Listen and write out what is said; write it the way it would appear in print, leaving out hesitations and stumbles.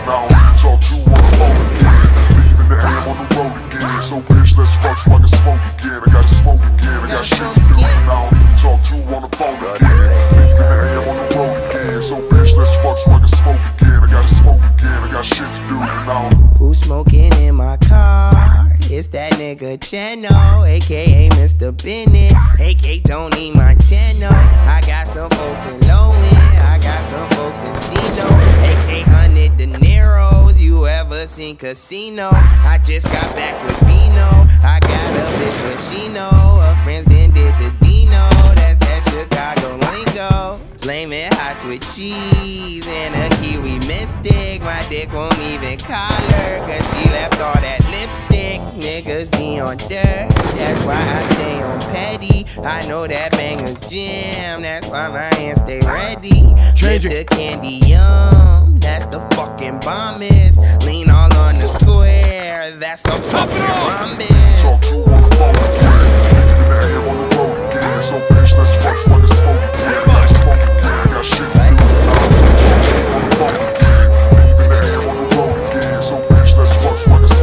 now I need to talk to on the phone again. Leaving the ham on the road again. So bitch, let's fuck so I can smoke again. I gotta smoke again, I got shit to do. Now I need to talk to on the phone again. Leaving the ham on the road again. So bitch, let's fuck so I can smoke again. I gotta smoke again, I got shit to do. Now who's smoking in my car? It's that nigga Cheno, aka Mr. Bennett, aka Tony Montana. I got some folks in Lowen, I got some folks in Sino, aka 100 De Niro's. You ever seen Casino? I just got back with Vino. I got a bitch with Shino. Her friends then did the Dino. That's that Chicago lingo. Flame it hot with cheese and a kiwi mystic. My dick won't even collar, cause she left all that lipstick. Niggas be on dirt, that's why I stay on petty. I know that banger's jam, that's why my hands stay ready. Get the candy yum, that's the fucking bomb is. Lean all on the square, that's a fucking rhombus. talk to on the phone again. Leaving the ham on the road again. So bitch, let's fuck so I can smoke again. I gotta smoke again, I got shit to do. Now I need to talk to on the phone again. Leaving the ham on the road again. So bitch, let's fuck so I can smoke again.